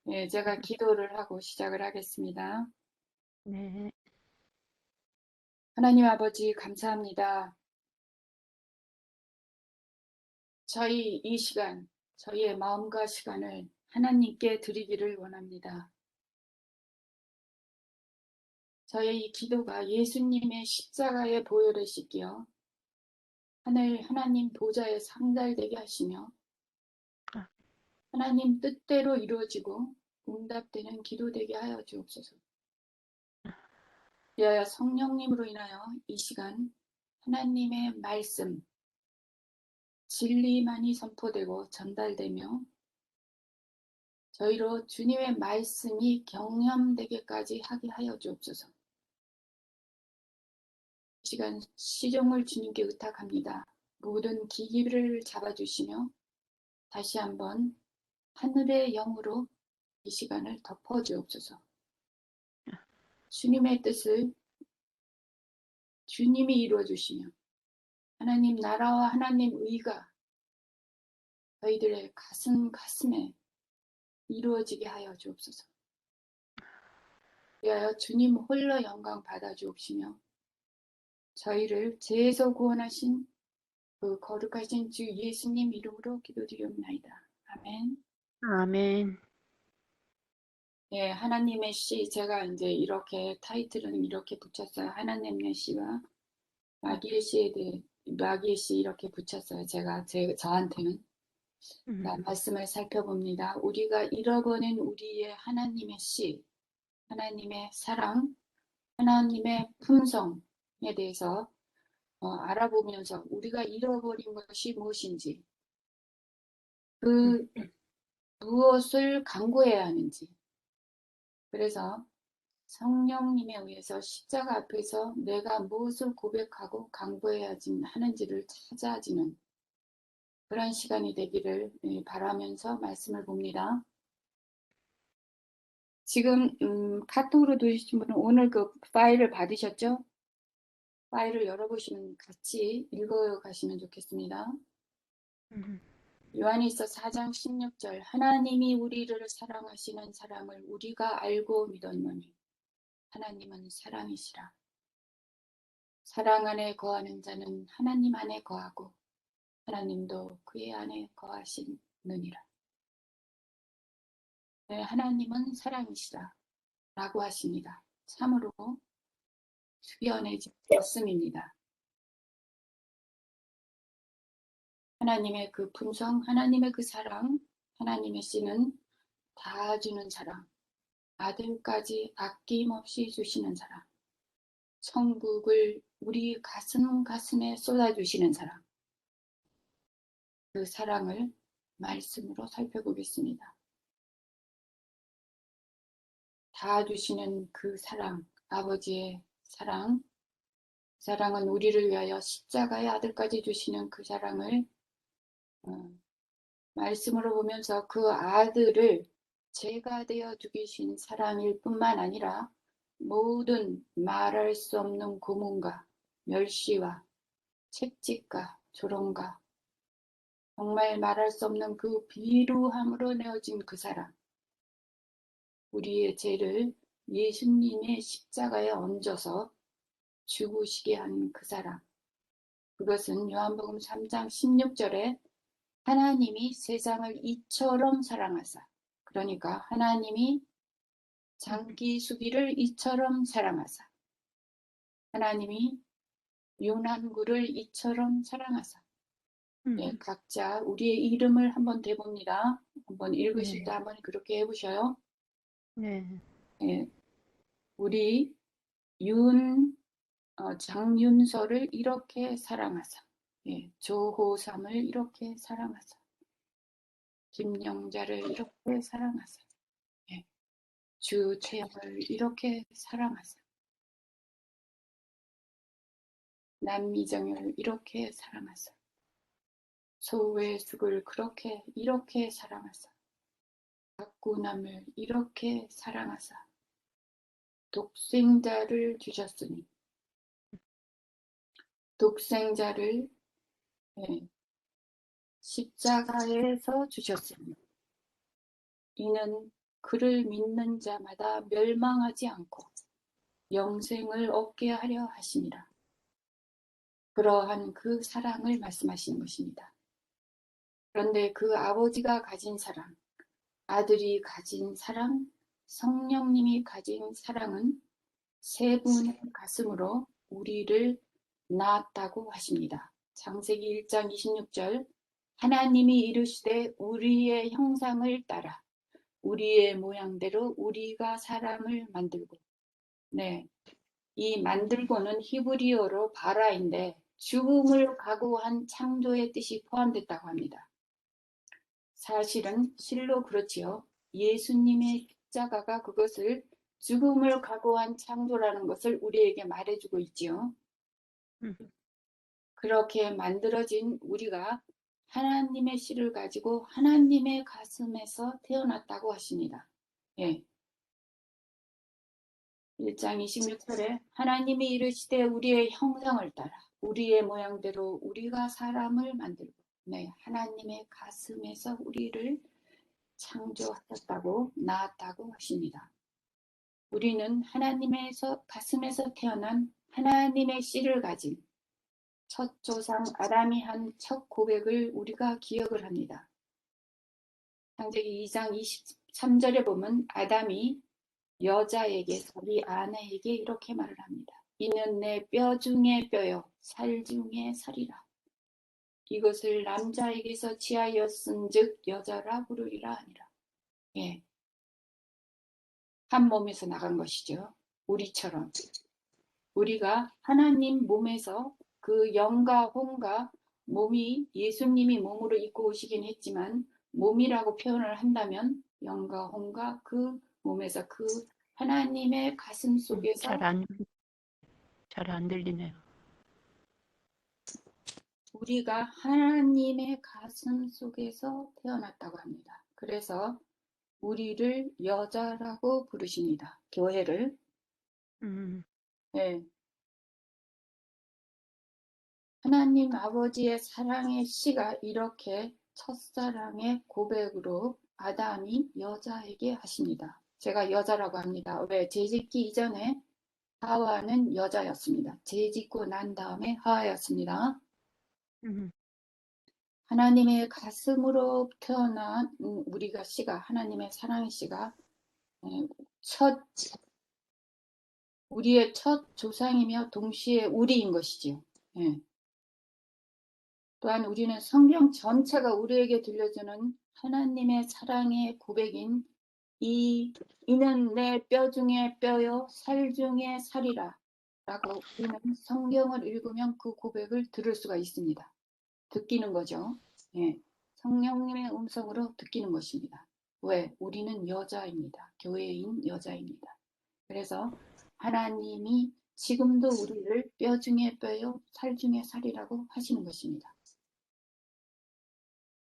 예, 제가 기도를 하고 시작을 하겠습니다. 네. 하나님 아버지 감사합니다. 저희 이 시간, 저희의 마음과 시간을 하나님께 드리기를 원합니다. 저의 이 기도가 예수님의 십자가의 보혈을 씻겨 하늘 하나님 보좌에 상달되게 하시며 아, 하나님 뜻대로 이루어지고 응답되는 기도 되게 하여 주옵소서. 위하여 성령님으로 인하여 이 시간 하나님의 말씀, 진리만이 선포되고 전달되며 저희로 주님의 말씀이 경험되게까지 하게 하여 주옵소서. 이 시간 시종을 주님께 의탁합니다. 모든 기기를 잡아주시며 다시 한번 하늘의 영으로 이 시간을 덮어 주옵소서. 주님의 뜻을 주님이 이루어 주시며 하나님 나라와 하나님 의가 저희들의 가슴에 이루어지게 하여 주옵소서. 위하여 주님 홀로 영광 받아 주옵시며 저희를 죄에서 구원하신 그 거룩하신 주 예수님 이름으로 기도드리옵나이다. 아멘. 아멘. 예, 하나님의 씨, 제가 이제 이렇게 타이틀은 이렇게 붙였어요. 하나님의 씨와 마귀의 씨에 대해 마귀의 씨 이렇게 붙였어요. 저한테는. 자, 말씀을 살펴봅니다. 우리가 잃어버린 우리의 하나님의 씨, 하나님의 사랑, 하나님의 품성에 대해서 알아보면서 우리가 잃어버린 것이 무엇인지, 그 무엇을 강구해야 하는지, 그래서 성령님에 의해서 십자가 앞에서 내가 무엇을 고백하고 강구해야 하는지를 찾아지는 그런 시간이 되기를 바라면서 말씀을 봅니다. 지금 카톡으로 들으신 분은 오늘 그 파일을 받으셨죠? 파일을 열어보시면 같이 읽어가시면 좋겠습니다. 요한일서 4장 16절 하나님이 우리를 사랑하시는 사랑을 우리가 알고 믿었노니 하나님은 사랑이시라. 사랑 안에 거하는 자는 하나님 안에 거하고 하나님도 그의 안에 거하시느니라. 네, 하나님은 사랑이시라 라고 하십니다. 참으로 수비언의 말씀입니다. 하나님의 그 품성, 하나님의 그 사랑, 하나님의 씨는 다 주는 사랑, 아들까지 아낌없이 주시는 사랑, 천국을 우리 가슴에 쏟아주시는 사랑, 그 사랑을 말씀으로 살펴보겠습니다. 다 주시는 그 사랑, 아버지의 사랑, 사랑은 우리를 위하여 십자가의 아들까지 주시는 그 사랑을 말씀으로 보면서 그 아들을 죄가 되어 죽이신 사랑일 뿐만 아니라 모든 말할 수 없는 고문과 멸시와 채찍과 조롱과 정말 말할 수 없는 그 비루함으로 내어진 그 사랑, 우리의 죄를 예수님의 십자가에 얹어서 죽으시게 한 그 사랑, 그것은 요한복음 3장 16절에 하나님이 세상을 이처럼 사랑하사, 그러니까 하나님이 장기 수비를 이처럼 사랑하사, 하나님이 유난구를 이처럼 사랑하사. 예, 각자 우리의 이름을 한번 대봅니다. 한번 읽으실 때 네. 한번 그렇게 해보셔요. 네. 예, 우리 장윤서를 이렇게 사랑하사. 예, 조호삼을 이렇게 사랑하사. 김영자를 이렇게 사랑하사. 예, 주채영을 이렇게 사랑하사. 남미정을 이렇게 사랑하사. 소외숙을 그렇게 이렇게 사랑하사. 박구남을 이렇게 사랑하사. 독생자를 주셨으니 독생자를 예, 십자가에서 주셨으니 이는 그를 믿는 자마다 멸망하지 않고 영생을 얻게 하려 하심이라. 그러한 그 사랑을 말씀하시는 것입니다. 그런데 그 아버지가 가진 사랑, 아들이 가진 사랑, 성령님이 가진 사랑은 세 분의 가슴으로 우리를 낳았다고 하십니다. 창세기 1장 26절 하나님이 이르시되 우리의 형상을 따라 우리의 모양대로 우리가 사람을 만들고, 네, 이 만들고는 히브리어로 바라인데 죽음을 각오한 창조의 뜻이 포함됐다고 합니다. 사실은 실로 그렇지요. 예수님의 십자가가 그것을 죽음을 각오한 창조라는 것을 우리에게 말해주고 있지요. 그렇게 만들어진 우리가 하나님의 씨를 가지고 하나님의 가슴에서 태어났다고 하십니다. 예. 1장 26절에 하나님이 이르시되 우리의 형상을 따라 우리의 모양대로 우리가 사람을 만들고, 네, 하나님의 가슴에서 우리를 창조하셨다고 낳았다고 하십니다. 우리는 하나님에서 가슴에서 태어난 하나님의 씨를 가진 첫 조상 아담이 한 첫 고백을 우리가 기억을 합니다. 창세기 2장 23절에 보면 아담이 여자에게, 자기 아내에게 이렇게 말을 합니다. 이는 내 뼈 중에 뼈요 살 중에 살이라. 이것을 남자에게서 취하였은즉 여자라 부르리라 하니라. 예, 한 몸에서 나간 것이죠. 우리처럼 우리가 하나님 몸에서 그 영과 혼과 몸이 예수님이 몸으로 입고 오시긴 했지만 몸이라고 표현을 한다면 영과 혼과 그 몸에서 그 하나님의 가슴 속에서 잘 안 들리네요. 우리가 하나님의 가슴 속에서 태어났다고 합니다. 그래서 우리를 여자라고 부르십니다. 교회를. 네. 하나님 아버지의 사랑의 씨가 이렇게 첫사랑의 고백으로 아담이 여자에게 하십니다. 제가 여자라고 합니다. 왜? 죄짓기 이전에 하와는 여자였습니다. 죄짓고 난 다음에 하와였습니다. 하나님의 가슴으로 태어난 우리가 씨가, 하나님의 사랑의 씨가 우리의 첫 조상이며 동시에 우리인 것이지요. 예. 또한 우리는 성경 전체가 우리에게 들려주는 하나님의 사랑의 고백인 이는 내 뼈 중에 뼈요 살 중에 살이라 라고 우리는 성경을 읽으면 그 고백을 들을 수가 있습니다. 듣기는 거죠. 예. 성령님의 음성으로 듣기는 것입니다. 왜? 우리는 여자입니다. 교회인 여자입니다. 그래서 하나님이 지금도 우리를 뼈 중에 뼈요 살 중에 살이라고 하시는 것입니다.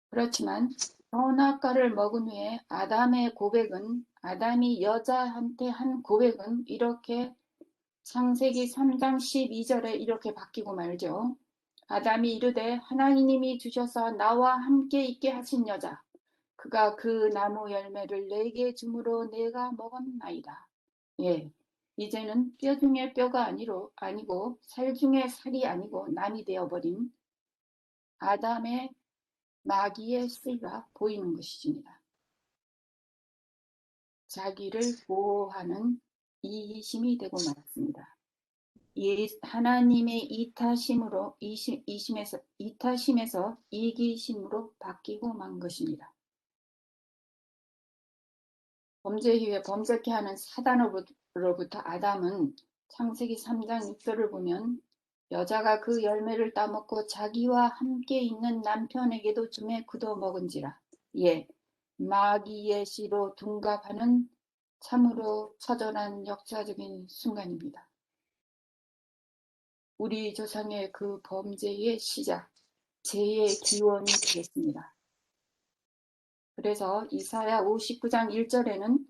그렇지만 선악과를 먹은 후에 아담의 고백은, 아담이 여자한테 한 고백은 이렇게 창세기 3장 12절에 이렇게 바뀌고 말죠. 아담이 이르되 하나님이 주셔서 나와 함께 있게 하신 여자 그가 그 나무 열매를 내게 주므로 내가 먹었나이다. 예, 이제는 뼈 중에 뼈가 아니고 살 중에 살이 아니고 남이 되어버린 아담의 마귀의 씨가 보이는 것입니다. 자기를 보호하는 이심이 되고 말았습니다. 하나님의 이타심에서 이기심으로 바뀌고 만 것입니다. 범죄 후에 범죄케 하는 사단으로부터 아담은 창세기 3장 6절을 보면 여자가 그 열매를 따먹고 자기와 함께 있는 남편에게도 주매 그도 먹은지라. 예, 마귀의 씨로 둔갑하는 참으로 처절한 역사적인 순간입니다. 우리 조상의 그 범죄의 시작, 죄의 기원이 되겠습니다. 그래서 이사야 59장 1절에는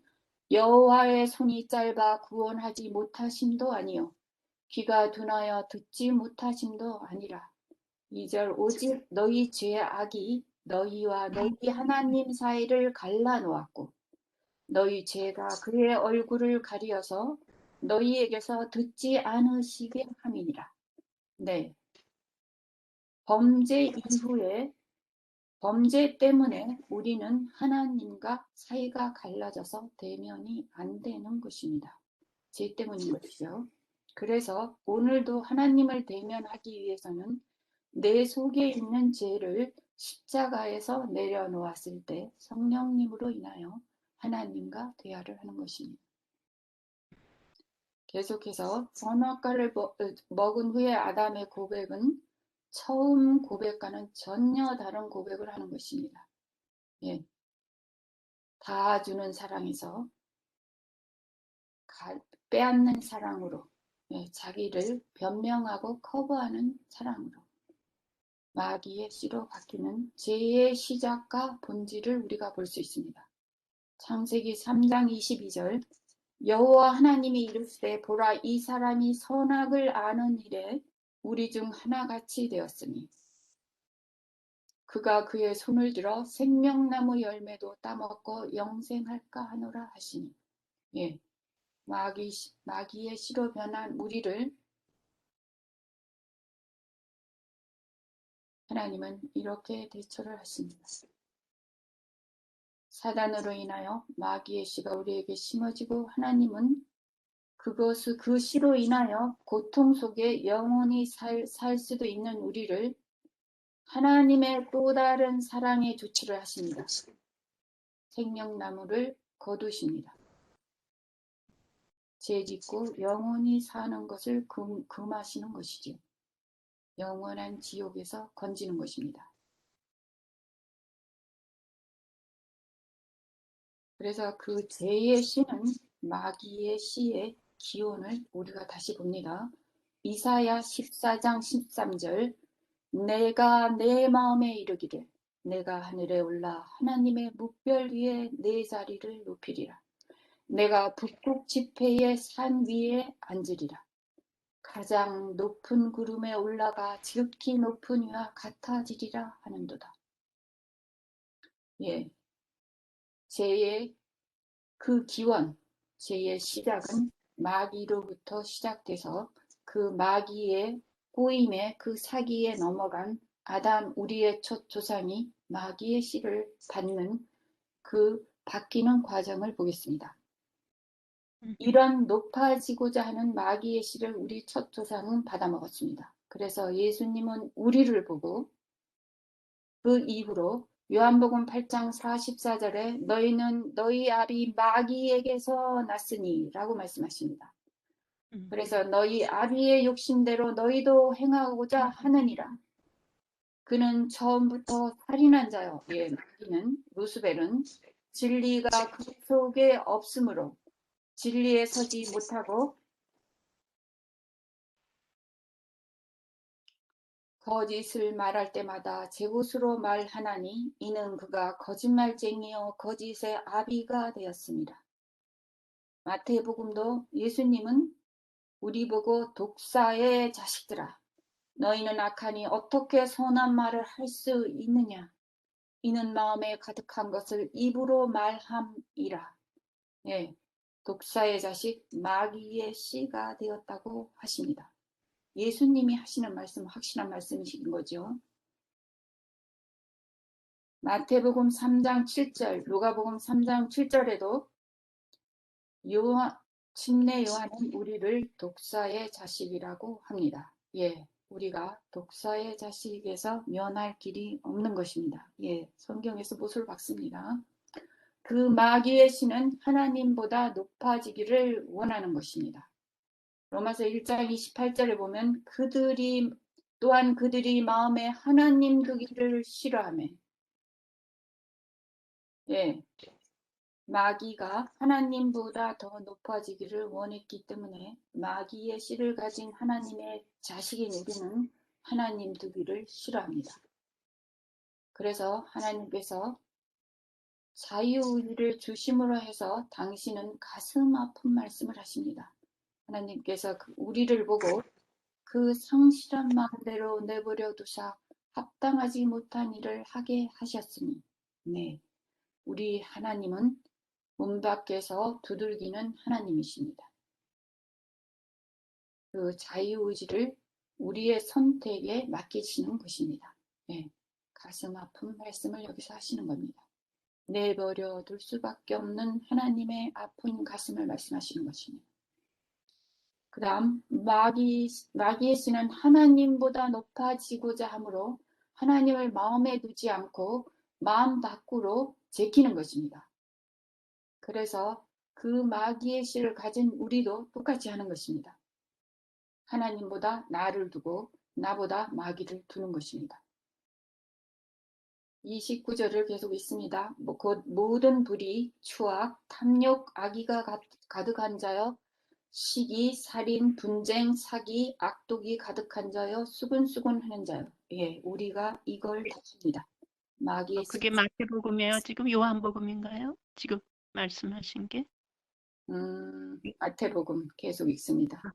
여호와의 손이 짧아 구원하지 못하심도 아니요 귀가 둔하여 듣지 못하심도 아니라 2절 오직 너희 죄의 악이 너희와 너희 하나님 사이를 갈라놓았고 너희 죄가 그의 얼굴을 가리어서 너희에게서 듣지 않으시게 함이니라. 네. 범죄 이후에 범죄 때문에 우리는 하나님과 사이가 갈라져서 대면이 안 되는 것입니다. 죄 때문인 것이죠. 그래서 오늘도 하나님을 대면하기 위해서는 내 속에 있는 죄를 십자가에서 내려놓았을 때 성령님으로 인하여 하나님과 대화를 하는 것입니다. 계속해서 선악과를 먹은 후에 아담의 고백은 처음 고백과는 전혀 다른 고백을 하는 것입니다. 예, 다 주는 사랑에서 빼앗는 사랑으로, 예, 자기를 변명하고 커버하는 사랑으로 마귀의 씨로 바뀌는 죄의 시작과 본질을 우리가 볼 수 있습니다. 창세기 3장 22절 여호와 하나님이 이르시되 보라 이 사람이 선악을 아는 일에 우리 중 하나같이 되었으니 그가 그의 손을 들어 생명나무 열매도 따먹고 영생할까 하노라 하시니. 예, 마귀의 씨로 변한 우리를 하나님은 이렇게 대처를 하십니다. 사단으로 인하여 마귀의 씨가 우리에게 심어지고 하나님은 그 씨로 인하여 고통 속에 영원히 살 수도 있는 우리를 하나님의 또 다른 사랑의 조치를 하십니다. 생명나무를 거두십니다. 죄 짓고 영원히 사는 것을 금하시는 것이죠. 영원한 지옥에서 건지는 것입니다. 그래서 그 죄의 씨는 마귀의 씨의 기원을 우리가 다시 봅니다. 이사야 14장 13절 내가 내 마음에 이르기를 내가 하늘에 올라 하나님의 묵별 위에 내 자리를 높이리라. 내가 북극 지폐의 산 위에 앉으리라. 가장 높은 구름에 올라가 지극히 높은 이와 같아지리라 하는도다. 예, 죄의 그 기원, 죄의 시작은 마귀로부터 시작돼서 그 마귀의 꼬임에 그 사기에 넘어간 아담 우리의 첫 조상이 마귀의 씨를 받는 그 바뀌는 과정을 보겠습니다. 이런 높아지고자 하는 마귀의 씨를 우리 첫 조상은 받아먹었습니다. 그래서 예수님은 우리를 보고 그 이후로 요한복음 8장 44절에 너희는 너희 아비 마귀에게서 났으니 라고 말씀하십니다. 그래서 너희 아비의 욕심대로 너희도 행하고자 하느니라. 그는 처음부터 살인한 자요. 예, 마귀는 루스벨은 진리가 그 속에 없으므로 진리에 서지 못하고 거짓을 말할 때마다 제 것으로 말하나니 이는 그가 거짓말쟁이요 거짓의 아비가 되었습니다. 마태복음도 예수님은 우리 보고 독사의 자식들아 너희는 악하니 어떻게 선한 말을 할 수 있느냐 이는 마음에 가득한 것을 입으로 말함이라. 예, 독사의 자식 마귀의 씨가 되었다고 하십니다. 예수님이 하시는 말씀 확실한 말씀이신 거죠. 마태복음 3장 7절, 누가복음 3장 7절에도 침례 요한은 우리를 독사의 자식이라고 합니다. 예, 우리가 독사의 자식에서 면할 길이 없는 것입니다. 예, 성경에서 못을 박습니다. 그 마귀의 씨는 하나님보다 높아지기를 원하는 것입니다. 로마서 1장 28절에 보면 또한 그들이 마음에 하나님 두기를 싫어하며 예, 마귀가 하나님보다 더 높아지기를 원했기 때문에 마귀의 씨를 가진 하나님의 자식인 우리는 하나님 두기를 싫어합니다. 그래서 하나님께서 자유의지를 주심으로 해서 당신은 가슴 아픈 말씀을 하십니다. 하나님께서 우리를 보고 그 성실한 마음대로 내버려 두사 합당하지 못한 일을 하게 하셨으니 네, 우리 하나님은 문 밖에서 두들기는 하나님이십니다. 그 자유의지를 우리의 선택에 맡기시는 것입니다. 네, 가슴 아픈 말씀을 여기서 하시는 겁니다. 내버려 둘 수밖에 없는 하나님의 아픈 가슴을 말씀하시는 것입니다. 그 다음 마귀의 씨는 하나님보다 높아지고자 하므로 하나님을 마음에 두지 않고 마음 밖으로 제키는 것입니다. 그래서 그 마귀의 씨를 가진 우리도 똑같이 하는 것입니다. 하나님보다 나를 두고 나보다 마귀를 두는 것입니다. 29절을 계속 있습니다. 곧 모든 불의, 추악, 탐욕, 악의가 가득한 자여, 시기, 살인, 분쟁, 사기, 악독이 가득한 자여, 수근수근 하는 자여. 예, 우리가 이걸 다 합니다. 마귀의 그게 마태복음이에요? 지금 요한복음인가요? 지금 말씀하신 게? 마태복음 계속 읽습니다.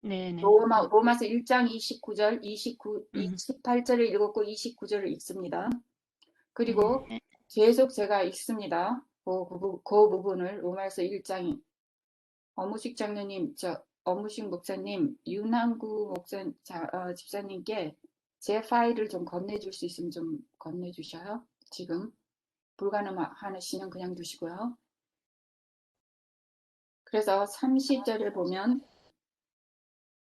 네네. 로마서 1장 29절, 28절을 읽었고 29절을 읽습니다. 그리고 네. 계속 제가 읽습니다. 그 부분을 로마서 1장 어무식 장로님, 어무식 목사님, 윤항구 집사님께 제 파일을 좀 건네줄 수 있으면 좀 건네주셔요. 지금 불가능하시면 그냥 두시고요. 그래서 30절에 보면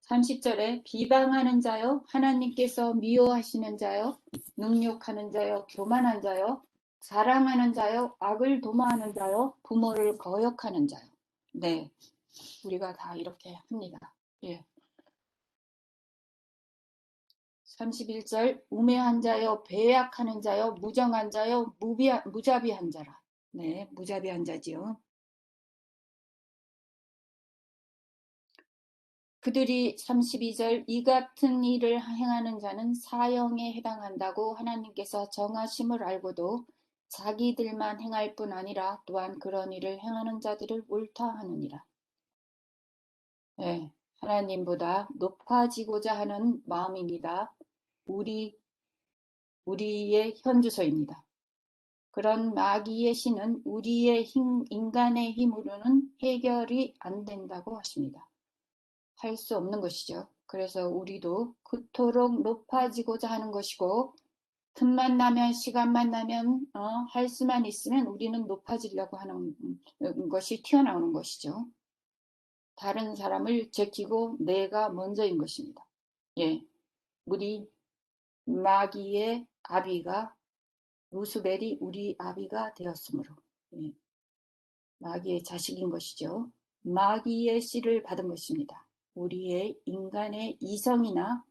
30절에 비방하는 자요, 하나님께서 미워하시는 자요, 능욕하는 자요, 교만한 자요, 자랑하는 자요, 악을 도모하는 자요, 부모를 거역하는 자요. 네, 우리가 다 이렇게 합니다. 예. 31절 우매한 자요, 배약하는 자요, 무정한 자요, 무자비한 자라. 네, 무자비한 자지요. 그들이 32절 이 같은 일을 행하는 자는 사형에 해당한다고 하나님께서 정하심을 알고도 자기들만 행할 뿐 아니라 또한 그런 일을 행하는 자들을 옳다 하느니라. 네, 하나님보다 높아지고자 하는 마음입니다. 우리의 현주소입니다. 그런 마귀의 신은 우리의 인간의 힘으로는 해결이 안 된다고 하십니다. 할 수 없는 것이죠. 그래서 우리도 그토록 높아지고자 하는 것이고 틈만 나면 시간만 나면 할 수만 있으면 우리는 높아지려고 하는 것이 튀어나오는 것이죠. 다른 사람을 제키고 내가 먼저인 것입니다. 예, 우리 마귀의 아비가 루스벨이 우리 아비가 되었으므로 예, 마귀의 자식인 것이죠. 마귀의 씨를 받은 것입니다. 우리의 인간의 이성이나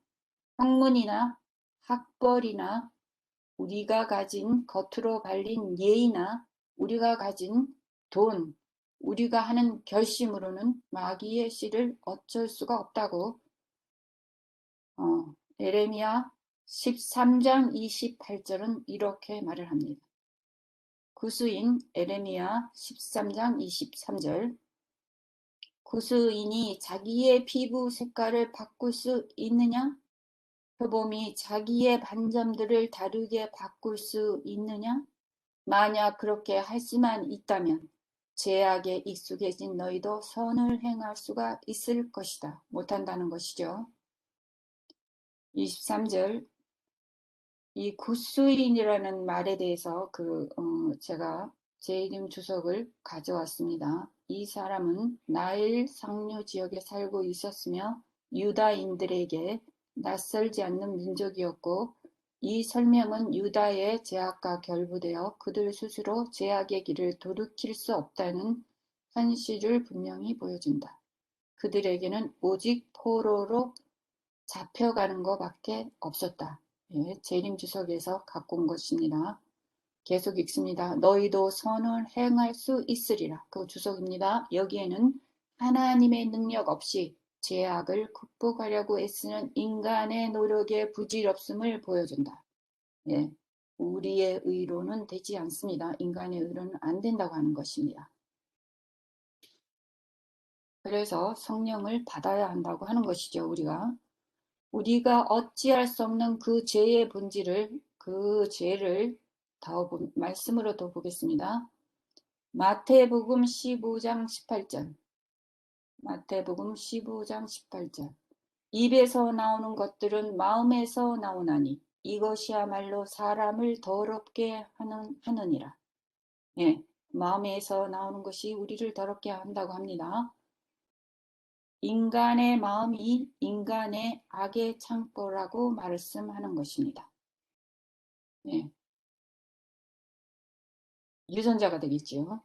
학문이나 학벌이나 우리가 가진 겉으로 발린 예의나 우리가 가진 돈, 우리가 하는 결심으로는 마귀의 씨를 어쩔 수가 없다고 에레미야 13장 28절은 이렇게 말을 합니다. 구스인 에레미야 13장 23절 구스인이 자기의 피부 색깔을 바꿀 수 있느냐? 표범이 자기의 반점들을 다르게 바꿀 수 있느냐? 만약 그렇게 할 수만 있다면 죄악에 익숙해진 너희도 선을 행할 수가 있을 것이다. 못한다는 것이죠. 23절 이 구스인이라는 말에 대해서 제가 제 이름 주석을 가져왔습니다. 이 사람은 나일 상류 지역에 살고 있었으며 유다인들에게 낯설지 않는 민족이었고 이 설명은 유다의 죄악과 결부되어 그들 스스로 죄악의 길을 돌이킬 수 없다는 현실을 분명히 보여준다. 그들에게는 오직 포로로 잡혀가는 것밖에 없었다. 예, 재림 주석에서 갖고 온 것입니다. 계속 읽습니다. 너희도 선을 행할 수 있으리라. 그 주석입니다. 여기에는 하나님의 능력 없이 죄악을 극복하려고 애쓰는 인간의 노력의 부질없음을 보여준다. 예, 우리의 의로는 되지 않습니다. 인간의 의로는 안 된다고 하는 것입니다. 그래서 성령을 받아야 한다고 하는 것이죠. 우리가 어찌할 수 없는 그 죄의 본질을 그 죄를 말씀으로 더 보겠습니다. 마태복음 15장 18절. 마태복음 15장 18절. 입에서 나오는 것들은 마음에서 나오나니 이것이야말로 사람을 더럽게 하느니라. 예, 마음에서 나오는 것이 우리를 더럽게 한다고 합니다. 인간의 마음이 인간의 악의 창고라고 말씀하는 것입니다. 예, 유전자가 되겠지요.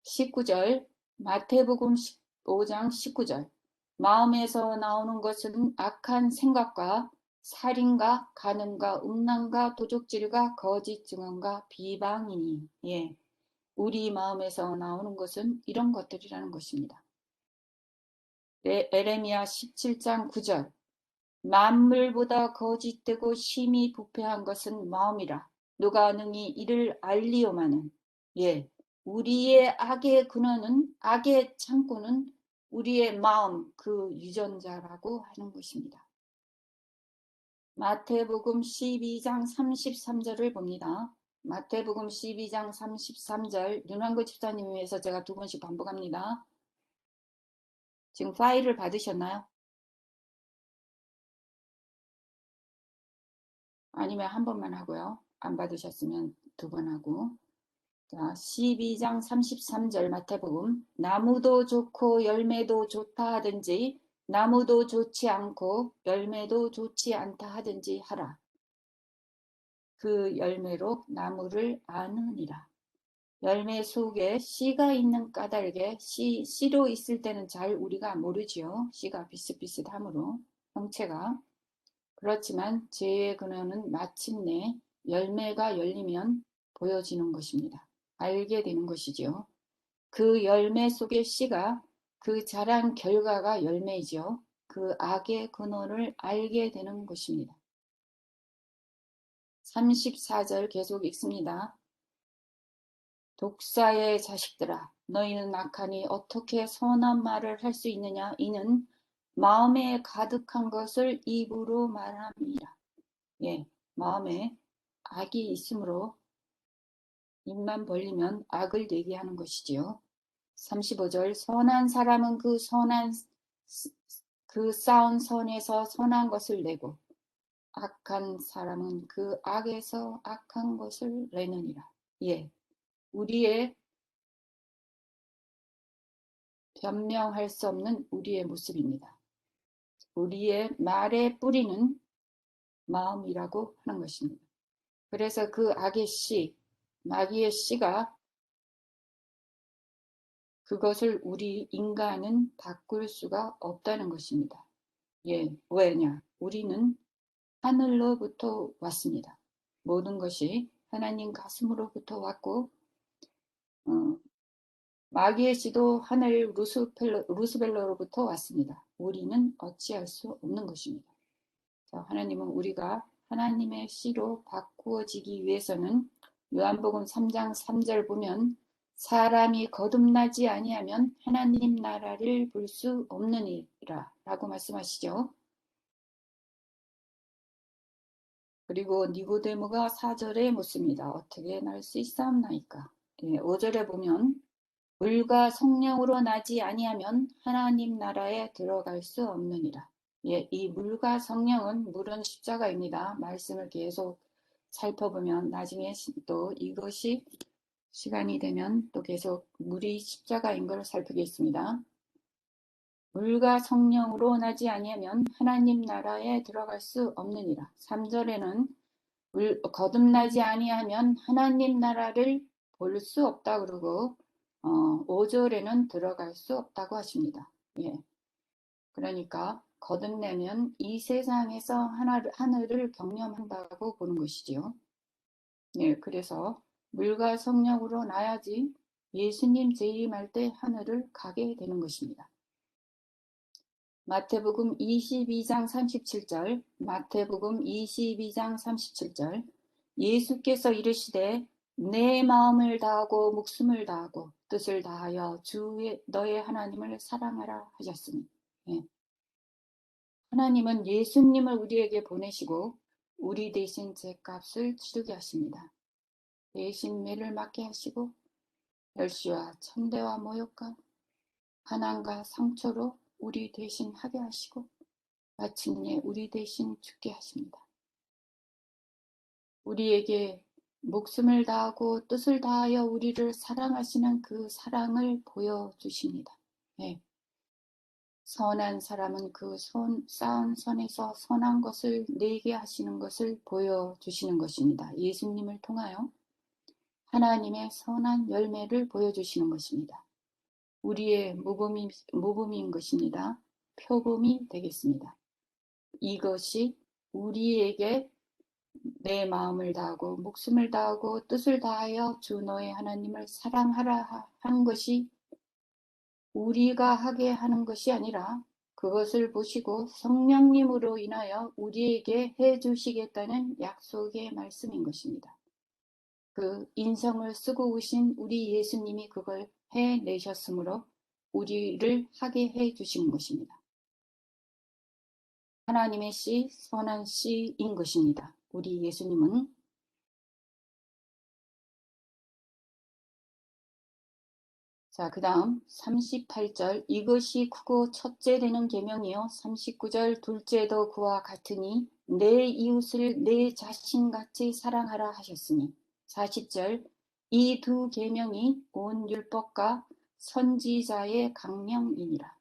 19절, 마태복음 15장 19절. 마음에서 나오는 것은 악한 생각과 살인과 간음과 음란과 도적질과 거짓 증언과 비방이니. 예, 우리 마음에서 나오는 것은 이런 것들이라는 것입니다. 에레미야 17장 9절. 만물보다 거짓되고 심히 부패한 것은 마음이라. 누가 능히 이를 알리오마는. 예, 우리의 악의 근원은, 악의 창고는 우리의 마음, 그 유전자라고 하는 것입니다. 마태복음 12장 33절을 봅니다. 마태복음 12장 33절, 윤환구 집사님 위해서 제가 2번씩 반복합니다. 지금 파일을 받으셨나요? 아니면 한 번만 하고요. 안 받으셨으면 2번 하고. 자, 12장 33절 마태복음. 나무도 좋고 열매도 좋다 하든지 나무도 좋지 않고 열매도 좋지 않다 하든지 하라. 그 열매로 나무를 아느니라. 열매 속에 씨가 있는 까닭에 씨로 있을 때는 잘 우리가 모르지요. 씨가 비슷비슷하므로 형체가. 그렇지만 죄의 근원은 마침내 열매가 열리면 보여지는 것입니다. 알게 되는 것이죠. 그 열매 속의 씨가 그 자란 결과가 열매이죠. 그 악의 근원을 알게 되는 것입니다. 34절 계속 읽습니다. 독사의 자식들아, 너희는 악하니 어떻게 선한 말을 할 수 있느냐? 이는 마음에 가득한 것을 입으로 말함이라. 예, 마음에 악이 있으므로 입만 벌리면 악을 되게 하는 것이지요. 35절 선한 사람은 그 쌓은 선에서 선한 것을 내고 악한 사람은 그 악에서 악한 것을 내느니라. 예, 우리의 변명할 수 없는 우리의 모습입니다. 우리의 말의 뿌리는 마음이라고 하는 것입니다. 그래서 그 악의 씨, 마귀의 씨가 그것을 우리 인간은 바꿀 수가 없다는 것입니다. 예, 왜냐? 우리는 하늘로부터 왔습니다. 모든 것이 하나님 가슴으로부터 왔고 마귀의 씨도 하늘 루스벨로로부터 왔습니다. 우리는 어찌할 수 없는 것입니다. 자, 하나님은 우리가 하나님의 씨로 바꾸어지기 위해서는 요한복음 3장 3절 보면 사람이 거듭나지 아니하면 하나님 나라를 볼 수 없느니라 라고 말씀하시죠. 그리고 니고데모가 4절에 묻습니다. 어떻게 날 수 있사옵나이까? 5절에 보면 물과 성령으로 나지 아니하면 하나님 나라에 들어갈 수 없느니라. 예, 이 물과 성령은 물은 십자가입니다. 말씀을 계속 살펴보면 나중에 또 이것이 시간이 되면 또 계속 물이 십자가인 걸 살피겠습니다. 물과 성령으로 나지 아니하면 하나님 나라에 들어갈 수 없느니라. 3절에는 거듭나지 아니하면 하나님 나라를 볼 수 없다 그러고 5절에는 들어갈 수 없다고 하십니다. 예. 그러니까 거듭내면 이 세상에서 하늘을 경험한다고 보는 것이지요. 예, 그래서 물과 성령으로 나야지 예수님 재림할 때 하늘을 가게 되는 것입니다. 마태복음 22장 37절, 마태복음 22장 37절, 예수께서 이르시되 내 마음을 다하고 목숨을 다하고 뜻을 다하여 주 너의 하나님을 사랑하라 하셨으니. 예. 하나님은 예수님을 우리에게 보내시고 우리 대신 죄값을 치르게 하십니다. 대신 매를 맞게 하시고 멸시와 천대와 모욕과 가난과 상처로 우리 대신 하게 하시고 마침내 우리 대신 죽게 하십니다. 우리에게 목숨을 다하고 뜻을 다하여 우리를 사랑하시는 그 사랑을 보여주십니다. 네. 선한 사람은 그 쌓은 선에서 선한 것을 내게 하시는 것을 보여주시는 것입니다. 예수님을 통하여 하나님의 선한 열매를 보여주시는 것입니다. 우리의 모범인 것입니다. 표범이 되겠습니다. 이것이 우리에게 내 마음을 다하고 목숨을 다하고 뜻을 다하여 주 너의 하나님을 사랑하라 하는 것이 우리가 하게 하는 것이 아니라 그것을 보시고 성령님으로 인하여 우리에게 해주시겠다는 약속의 말씀인 것입니다. 그 인성을 쓰고 오신 우리 예수님이 그걸 해내셨으므로 우리를 하게 해주신 것입니다. 하나님의 씨, 선한 씨인 것입니다. 우리 예수님은 자, 그 다음 38절 이것이 크고 첫째 되는 계명이요 39절 둘째도 그와 같으니 내 이웃을 내 자신같이 사랑하라 하셨으니 40절 이 두 계명이 온 율법과 선지자의 강령이니라.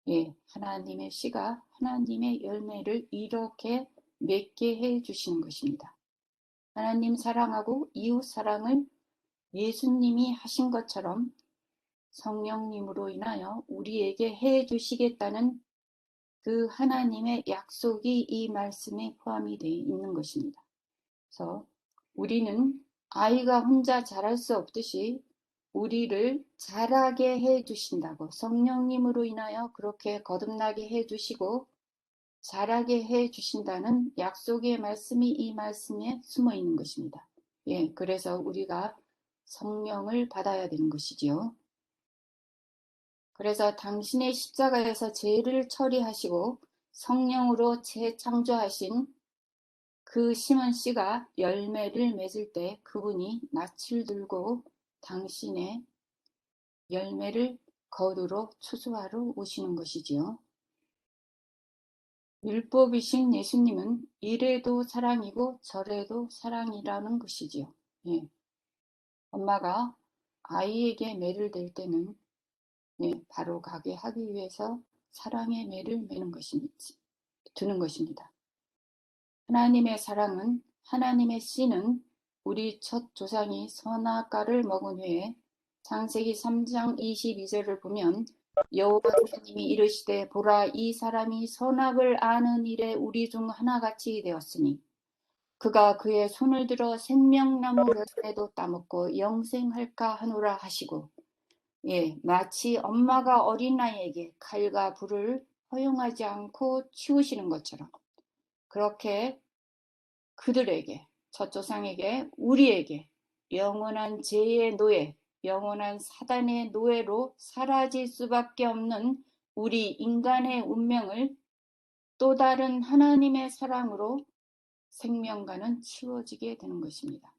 예, 하나님의 씨가 하나님의 열매를 이렇게 맺게 해 주시는 것입니다. 하나님 사랑하고 이웃 사랑을 예수님이 하신 것처럼 성령님으로 인하여 우리에게 해 주시겠다는 그 하나님의 약속이 이 말씀에 포함이 되어 있는 것입니다. 그래서 우리는 아이가 혼자 자랄 수 없듯이 우리를 자라게 해 주신다고 성령님으로 인하여 그렇게 거듭나게 해 주시고 자라게 해 주신다는 약속의 말씀이 이 말씀에 숨어 있는 것입니다. 예, 그래서 우리가 성령을 받아야 되는 것이지요. 그래서 당신의 십자가에서 죄를 처리하시고 성령으로 재창조하신 그 시몬 씨가 열매를 맺을 때 그분이 낯을 들고 당신의 열매를 거두러 추수하러 오시는 것이지요. 율법이신 예수님은 이래도 사랑이고 저래도 사랑이라는 것이지요. 예. 엄마가 아이에게 매를 댈 때는 바로 가게 하기 위해서 사랑의 매를 두는 것입니다. 하나님의 사랑은 하나님의 씨는 우리 첫 조상이 선악과를 먹은 후에 창세기 3장 22절을 보면 여호와 하나님이 이르시되 보라 이 사람이 선악을 아는 일에 우리 중 하나같이 되었으니 그가 그의 손을 들어 생명나무 열매도 따먹고 영생할까 하노라 하시고 마치 엄마가 어린아이에게 칼과 불을 허용하지 않고 치우시는 것처럼 그렇게 그들에게 첫 조상에게 우리에게 영원한 죄의 노예, 영원한 사단의 노예로 사라질 수밖에 없는 우리 인간의 운명을 또 다른 하나님의 사랑으로 생명과는 치워지게 되는 것입니다.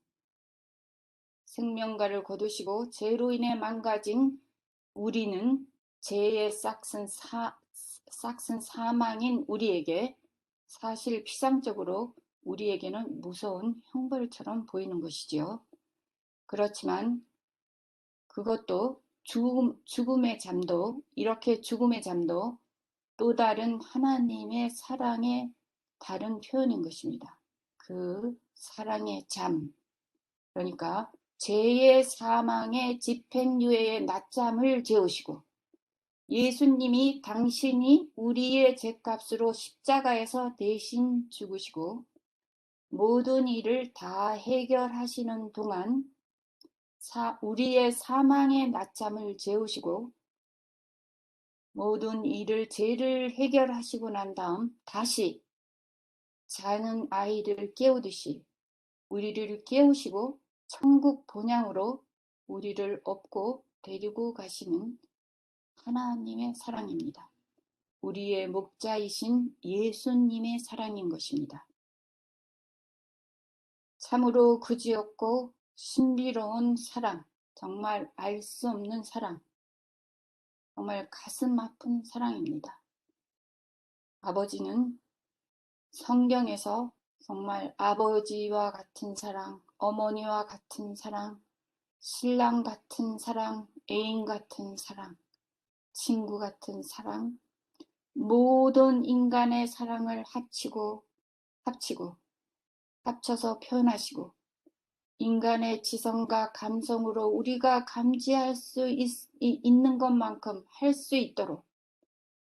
생명과를 거두시고 죄로 인해 망가진 우리는 죄의 싹슨 사망인 우리에게 사실 피상적으로 우리에게는 무서운 형벌처럼 보이는 것이지요. 그렇지만 그것도 죽음의 잠도 이렇게 죽음의 잠도 또 다른 하나님의 사랑의 다른 표현인 것입니다. 그 사랑의 잠 그러니까 죄의 사망의 집행유예의 낮잠을 재우시고 예수님이 당신이 우리의 죄값으로 십자가에서 대신 죽으시고 모든 일을 다 해결하시는 동안 우리의 사망의 낮잠을 재우시고 모든 일을 죄를 해결하시고 난 다음 다시 자는 아이를 깨우듯이 우리를 깨우시고 천국 본향으로 우리를 업고 데리고 가시는 하나님의 사랑입니다. 우리의 목자이신 예수님의 사랑인 것입니다. 참으로 그지없고 신비로운 사랑, 정말 알 수 없는 사랑, 정말 가슴 아픈 사랑입니다. 아버지는 성경에서 정말 아버지와 같은 사랑, 어머니와 같은 사랑, 신랑 같은 사랑, 애인 같은 사랑, 친구 같은 사랑, 모든 인간의 사랑을 합쳐서 표현하시고 인간의 지성과 감성으로 우리가 감지할 수 있는 것만큼 할 수 있도록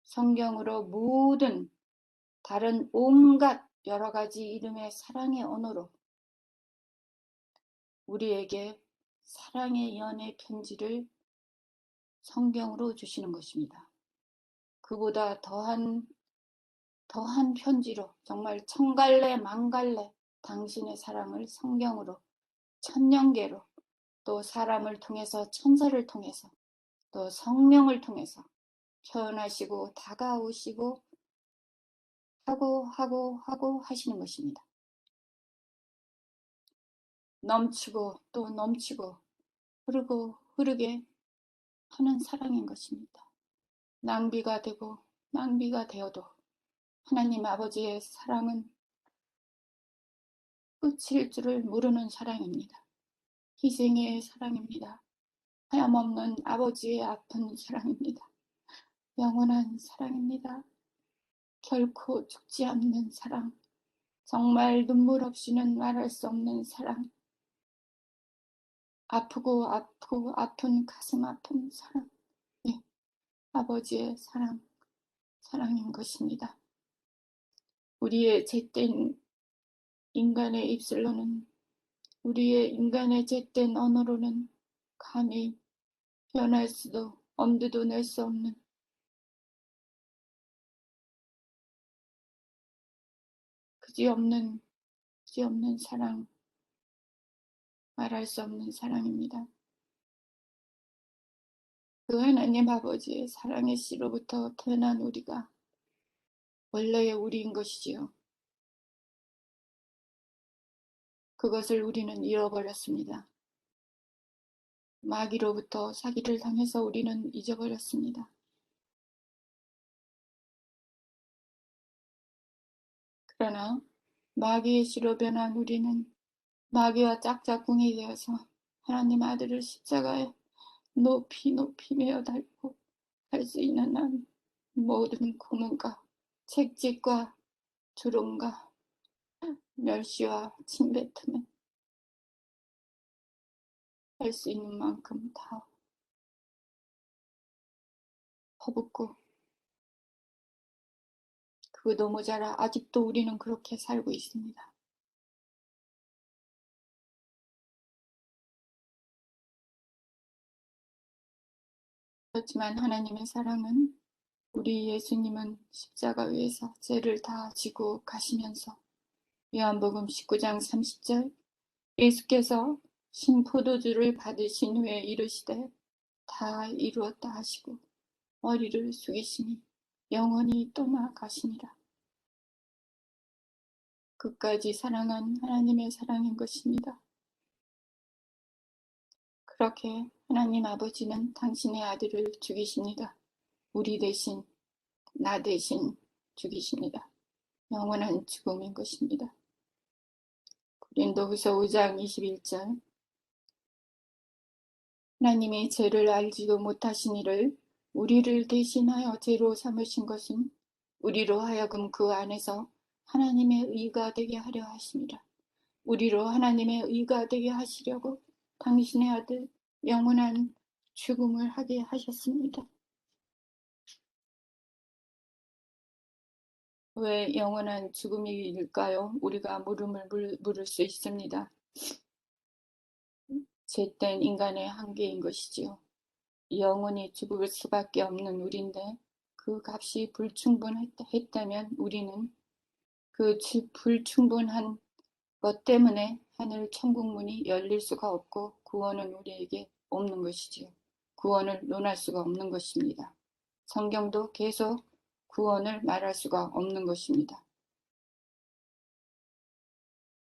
성경으로 모든 다른 온갖 여러 가지 이름의 사랑의 언어로 우리에게 사랑의 연애 편지를 성경으로 주시는 것입니다. 그보다 더한 편지로 정말 천갈래 만갈래 당신의 사랑을 성경으로 천년계로 또 사람을 통해서 천사를 통해서 또 성령을 통해서 표현하시고 다가오시고 하고 하시는 것입니다. 넘치고 또 넘치고 흐르게 하는 사랑인 것입니다. 낭비가 되고 낭비가 되어도 하나님 아버지의 사랑은 끝일 줄을 모르는 사랑입니다. 희생의 사랑입니다. 하염없는 아버지의 아픈 사랑입니다. 영원한 사랑입니다. 결코 죽지 않는 사랑, 정말 눈물 없이는 말할 수 없는 사랑, 아프고 아픈 가슴 아픈 사랑, 예, 아버지의 사랑인 것입니다. 우리의 잿된 인간의 입술로는, 우리의 인간의 잿된 언어로는 감히 표현할 수도 엄두도 낼 수 없는 그지없는 사랑, 말할 수 없는 사랑입니다. 그 하나님 아버지의 사랑의 씨로부터 태어난 우리가 원래의 우리인 것이지요. 그것을 우리는 잃어버렸습니다. 마귀로부터 사기를 당해서 우리는 잊어버렸습니다. 그러나 마귀의 씨로 변한 우리는 마귀와 짝짝꿍이 되어서 하나님 아들을 십자가에 높이 메어 달고 할 수 있는 한 모든 고문과 책짓과 조롱과 멸시와 침뱉음을 할 수 있는 만큼 다 퍼붓고 그도 모자라 아직도 우리는 그렇게 살고 있습니다. 그렇지만 하나님의 사랑은 우리 예수님은 십자가 위에서 죄를 다 지고 가시면서 요한복음 19장 30절 예수께서 신포도주를 받으신 후에 이르시되 다 이루었다 하시고 머리를 숙이시니 영원히 떠나가시니라. 끝까지 사랑한 하나님의 사랑인 것입니다. 그렇게 하나님 아버지는 당신의 아들을 죽이십니다. 우리 대신, 나 대신 죽이십니다. 영원한 죽음인 것입니다. 고린도후서 5장 21절 하나님이 죄를 알지도 못하신 이를 우리를 대신하여 죄로 삼으신 것은 우리로 하여금 그 안에서 하나님의 의가 되게 하려 하심이라. 우리로 하나님의 의가 되게 하시려고 당신의 아들 영원한 죽음을 하게 하셨습니다. 왜 영원한 죽음일까요? 우리가 물을 수 있습니다. 죄된 인간의 한계인 것이지요. 영원히 죽을 수밖에 없는 우리인데 그 값이 불충분했다면 우리는 그 불충분한 것 때문에 하늘 천국 문이 열릴 수가 없고 구원은 우리에게 없는 것이지요. 구원을 논할 수가 없는 것입니다. 성경도 계속 구원을 말할 수가 없는 것입니다.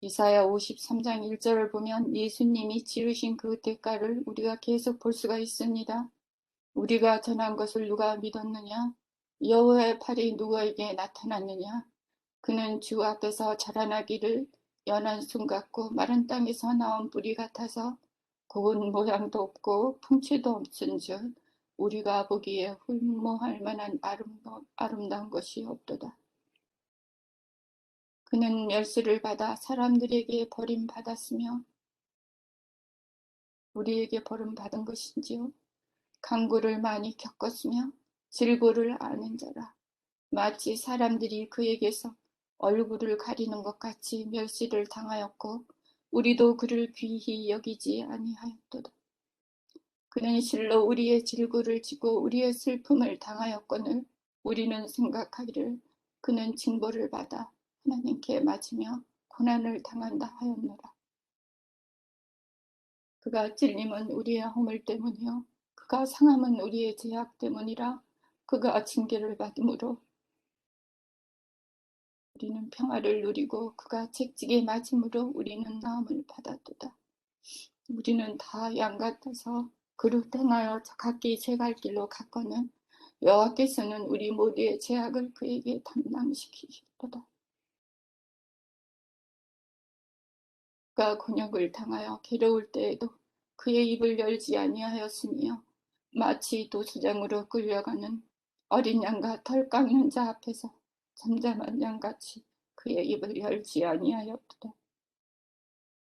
이사야 53장 1절을 보면 예수님이 치르신 그 대가를 우리가 계속 볼 수가 있습니다. 우리가 전한 것을 누가 믿었느냐? 여호와의 팔이 누구에게 나타났느냐? 그는 주 앞에서 자라나기를 연한 순 같고 마른 땅에서 나온 뿌리 같아서 고운 모양도 없고 풍채도 없은즉 우리가 보기에 훌모할 만한 아름다운 것이 없도다. 그는 멸시를 받아 사람들에게 버림받았으며 우리에게 버림받은 것인지요. 강구를 많이 겪었으며 질고를 아는 자라. 마치 사람들이 그에게서 얼굴을 가리는 것 같이 멸시를 당하였고 우리도 그를 귀히 여기지 아니하였도다. 그는 실로 우리의 질고를 지고 우리의 슬픔을 당하였거늘 우리는 생각하기를 그는 징벌을 받아 하나님께 맞으며 고난을 당한다 하였노라. 그가 찔림은 우리의 허물 때문이요 그가 상함은 우리의 죄악 때문이라. 그가 징계를 받음으로 우리는 평화를 누리고 그가 채찍에 맞음으로 우리는 나음을 받았도다. 우리는 다 양 같아서 그릇 행하여 각기 제 갈 길로 갔거늘 여호와께서는 우리 모두의 죄악을 그에게 담당시키셨도다. 그가 곤욕을 당하여 괴로울 때에도 그의 입을 열지 아니하였으며 마치 도수장으로 끌려가는 어린 양과 털 깎는 자 앞에서 잠잠한 양같이 그의 입을 열지 아니하였도다.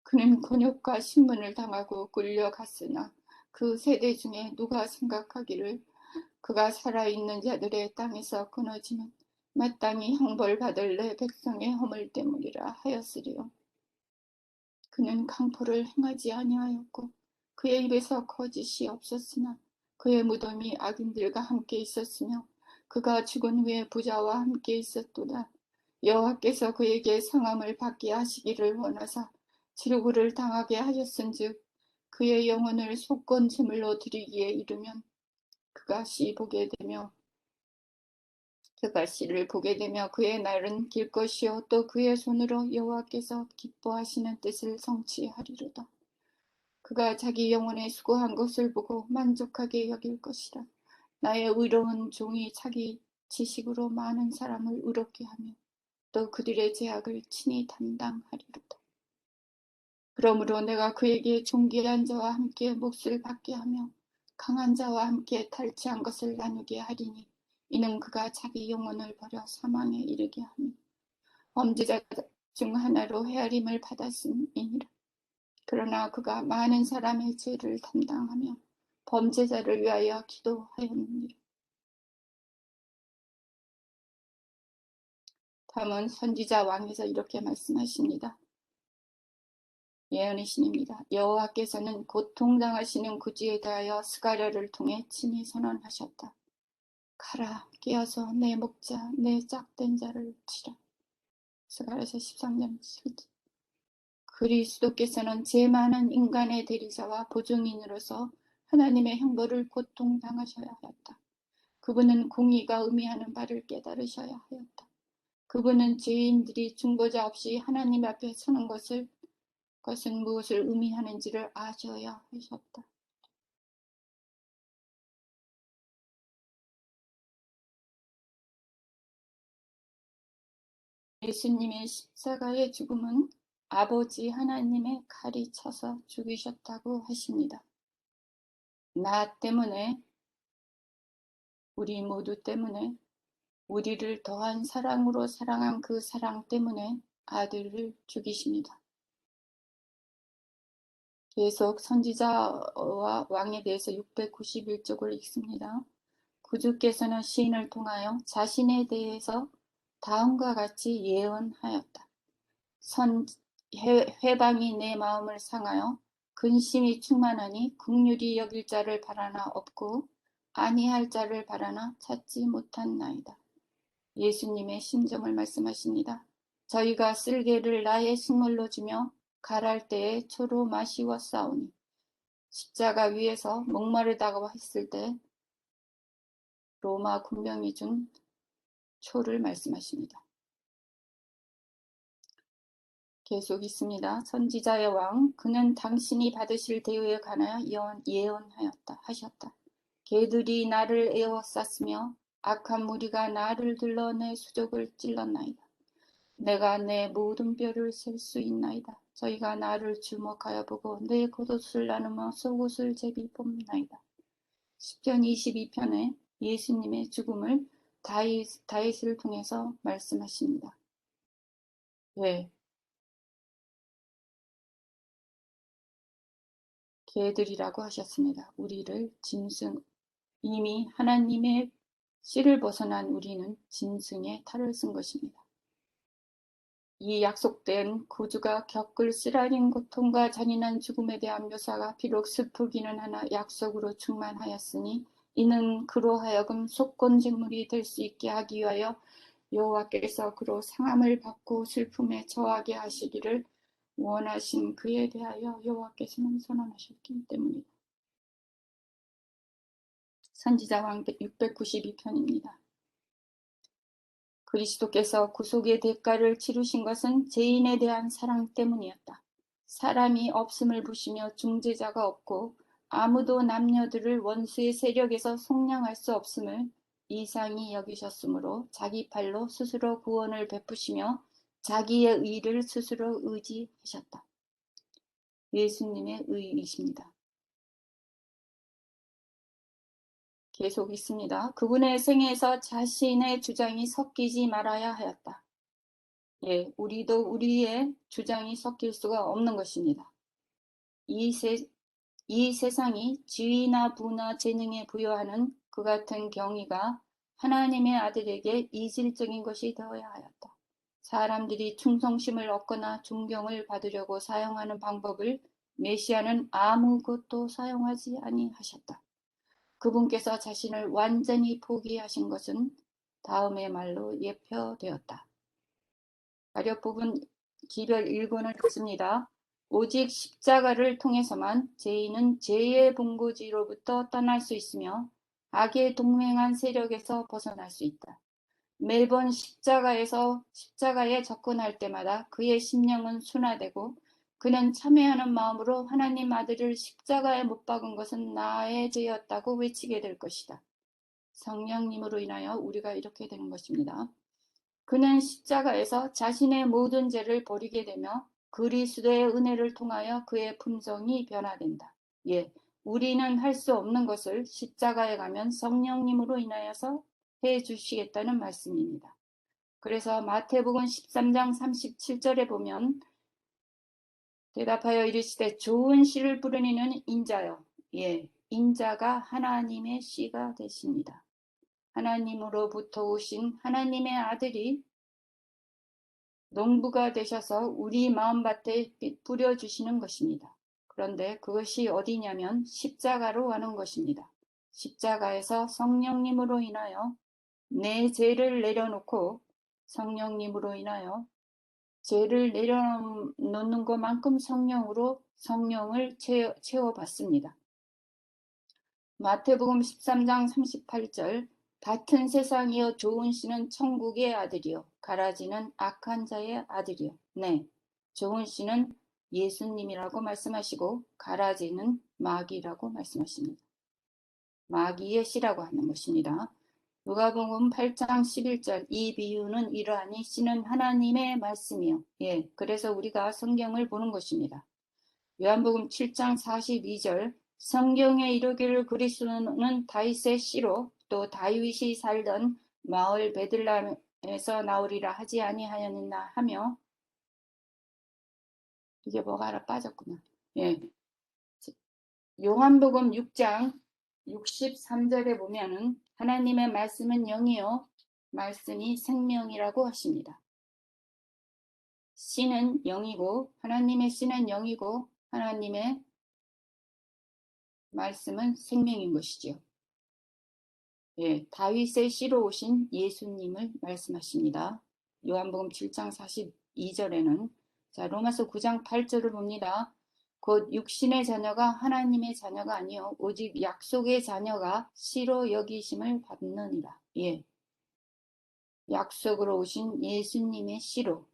그는 곤욕과 신문을 당하고 끌려갔으나 그 세대 중에 누가 생각하기를 그가 살아있는 자들의 땅에서 끊어지면 마땅히 형벌받을 내 백성의 허물 때문이라 하였으리요. 그는 강포를 행하지 아니하였고 그의 입에서 거짓이 없었으나 그의 무덤이 악인들과 함께 있었으며 그가 죽은 후에 부자와 함께 있었도다. 여호와께서 그에게 상함을 받게 하시기를 원하사 질고를 당하게 하셨은즉 그의 영혼을 속건 제물로 드리기에 이르면 그가 씨를 보게 되며 그의 날은 길 것이요 또 그의 손으로 여호와께서 기뻐하시는 뜻을 성취하리로다. 그가 자기 영혼에 수고한 것을 보고 만족하게 여길 것이라. 나의 의로운 종이 자기 지식으로 많은 사람을 의롭게 하며 또 그들의 죄악을 친히 담당하리로다. 그러므로 내가 그에게 존귀한 자와 함께 몫을 받게 하며 강한 자와 함께 탈취한 것을 나누게 하리니 이는 그가 자기 영혼을 버려 사망에 이르게 하니 범죄자 중 하나로 헤아림을 받았음이니라. 그러나 그가 많은 사람의 죄를 담당하며 범죄자를 위하여 기도하였느니라. 다음은 선지자 왕에서 이렇게 말씀하십니다. 예언이신입니다. 여호와께서는 고통당하시는 구주에 대하여 스가랴를 통해 친히 선언하셨다. 가라 깨어서 내 목자 내 짝된 자를 치라. 스가랴서 13장 7절. 그리스도께서는 죄 많은 인간의 대리자와 보증인으로서 하나님의 형벌을 고통당하셔야 하였다. 그분은 공의가 의미하는 바를 깨달으셔야 하였다. 그분은 죄인들이 중보자 없이 하나님 앞에 서는 것은 무엇을 의미하는지를 아셔야 하셨다. 예수님의 십자가의 죽음은 아버지 하나님의 칼이 쳐서 죽이셨다고 하십니다. 나 때문에, 우리 모두 때문에, 우리를 더한 사랑으로 사랑한 그 사랑 때문에 아들을 죽이십니다. 계속 선지자와 왕에 대해서 691쪽을 읽습니다. 구주께서는 시인을 통하여 자신에 대해서 다음과 같이 예언하였다. 회방이 내 마음을 상하여 근심이 충만하니 긍휼히 여길 자를 바라나 없고 아니할 자를 바라나 찾지 못한나이다. 예수님의 심정을 말씀하십니다. 저희가 쓸개를 나의 식물로 주며 갈할 때에 초로 마시웠사오니 십자가 위에서 목마르다고 했을 때 로마 군병이 준 초를 말씀하십니다. 계속 있습니다. 선지자의 왕, 그는 당신이 받으실 대우에 관하여 예언하였다 하셨다. 개들이 나를 에워쌌으며 악한 무리가 나를 둘러 내 수족을 찔렀나이다. 내가 내 모든 뼈를 셀 수 있나이다. 저희가 나를 주목하여 보고 내 겉옷을 나누며 속옷을 제비 뽑나이다. 시편 22편에 예수님의 죽음을 다윗을 통해서 말씀하십니다. 네, 개들이라고 하셨습니다. 우리를 이미 하나님의 씨를 벗어난 우리는 짐승의 탈을 쓴 것입니다. 이 약속된 구주가 겪을 쓰라린 고통과 잔인한 죽음에 대한 묘사가 비록 슬프기는 하나 약속으로 충만하였으니 이는 그로 하여금 속건직물이 될 수 있게 하기 위하여 여호와께서 그로 상함을 받고 슬픔에 처하게 하시기를 원하신 그에 대하여 여호와께서는 선언하셨기 때문이다. 선지자왕 692편입니다. 그리스도께서 구속의 대가를 치르신 것은 죄인에 대한 사랑 때문이었다. 사람이 없음을 부시며 중재자가 없고 아무도 남녀들을 원수의 세력에서 속량할 수 없음을 이상히 여기셨으므로 자기 팔로 스스로 구원을 베푸시며 자기의 의를 스스로 의지하셨다. 예수님의 의이십니다. 계속 있습니다. 그분의 생애에서 자신의 주장이 섞이지 말아야 하였다. 예, 우리도 우리의 주장이 섞일 수가 없는 것입니다. 이 세상이 지위나 부나 재능에 부여하는 그 같은 경위가 하나님의 아들에게 이질적인 것이 되어야 하였다. 사람들이 충성심을 얻거나 존경을 받으려고 사용하는 방법을 메시아는 아무것도 사용하지 아니하셨다. 그분께서 자신을 완전히 포기하신 것은 다음의 말로 예표되었다. 가력 부분 기별 1권을 듣습니다. 오직 십자가를 통해서만 죄인은 죄의 본고지로부터 떠날 수 있으며 악에 동맹한 세력에서 벗어날 수 있다. 매번 십자가에 접근할 때마다 그의 심령은 순화되고 그는 참회하는 마음으로 하나님 아들을 십자가에 못 박은 것은 나의 죄였다고 외치게 될 것이다. 성령님으로 인하여 우리가 이렇게 되는 것입니다. 그는 십자가에서 자신의 모든 죄를 버리게 되며 그리스도의 은혜를 통하여 그의 품성이 변화된다. 예, 우리는 할 수 없는 것을 십자가에 가면 성령님으로 인하여서 해 주시겠다는 말씀입니다. 그래서 마태복음 13장 37절에 보면 대답하여 이르시되 좋은 씨를 뿌리는 인자여. 예, 인자가 하나님의 씨가 되십니다. 하나님으로부터 오신 하나님의 아들이 농부가 되셔서 우리 마음밭에 뿌려주시는 것입니다. 그런데 그것이 어디냐면 십자가로 가는 것입니다. 십자가에서 성령님으로 인하여 내 죄를 내려놓고 성령님으로 인하여 죄를 내려놓는 것만큼 성령을 채워받습니다. 마태복음 13장 38절 같은 세상이여 좋은 씨는 천국의 아들이요 가라지는 악한 자의 아들이요. 네, 좋은 씨는 예수님이라고 말씀하시고 가라지는 마귀라고 말씀하십니다. 마귀의 씨라고 하는 것입니다. 누가복음 8장 11절 이 비유는 이러하니 씨는 하나님의 말씀이요. 예, 그래서 우리가 성경을 보는 것입니다. 요한복음 7장 42절 성경에 이르기를 그리스도는 다윗의 씨로 또 다윗이 살던 마을 베들레헴에서 나오리라 하지 아니하였느냐 하며 이게 뭐가 하나 빠졌구나. 예, 요한복음 6장 63절에 보면은 하나님의 말씀은 영이요 말씀이 생명이라고 하십니다. 씨는 영이고 하나님의 씨는 영이고 하나님의 말씀은 생명인 것이지요. 예, 다윗의 씨로 오신 예수님을 말씀하십니다. 요한복음 7장 42절에는 자, 로마서 9장 8절을 봅니다. 곧 육신의 자녀가 하나님의 자녀가 아니요 오직 약속의 자녀가 씨로 여기심을 받느니라. 예, 약속으로 오신 예수님의 씨로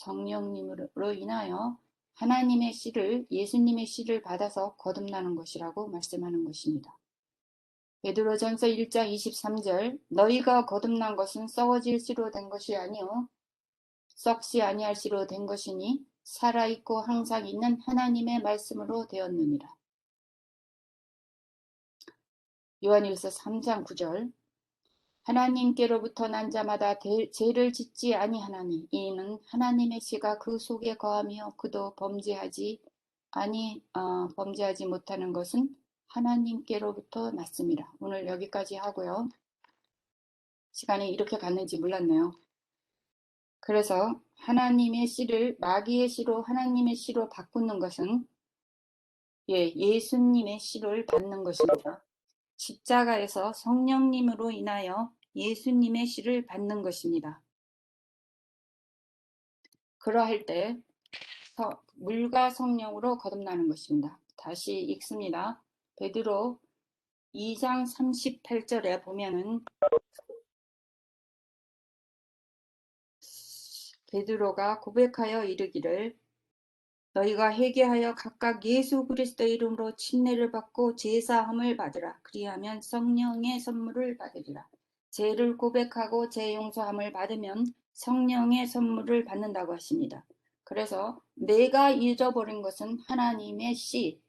성령님으로 인하여 하나님의 씨를, 예수님의 씨를 받아서 거듭나는 것이라고 말씀하는 것입니다. 베드로전서 1장 23절 너희가 거듭난 것은 썩어질 씨로 된 것이 아니요 썩지 아니할 씨로 된 것이니 살아있고 항상 있는 하나님의 말씀으로 되었느니라. 요한일서 3장 9절 하나님께로부터 난 자마다 죄를 짓지 아니하나니 이는 하나님의 씨가 그 속에 거하며 그도 범죄하지 못하는 것은 하나님께로부터 났습니다. 오늘 여기까지 하고요. 시간이 이렇게 갔는지 몰랐네요. 그래서 하나님의 씨를 마귀의 씨로 하나님의 씨로 바꾸는 것은 예수님의 씨를 받는 것입니다. 십자가에서 성령님으로 인하여 예수님의 씨를 받는 것입니다. 그러할 때 물과 성령으로 거듭나는 것입니다. 다시 읽습니다. 베드로 2장 38절에 보면은 베드로가 고백하여 이르기를 너희가 회개하여 각각 예수 그리스도의 이름으로 침례를 받고 제사함을 받으라. 그리하면 성령의 선물을 받으리라. 죄를 고백하고 죄 용서함을 받으면 성령의 선물을 받는다고 하십니다. 그래서 내가 잊어버린 것은 하나님의 씨,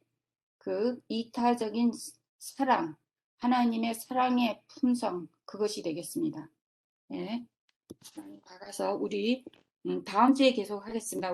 그 이타적인 사랑, 하나님의 사랑의 품성, 그것이 되겠습니다. 예. 나가서 우리 다음 주에 계속 하겠습니다.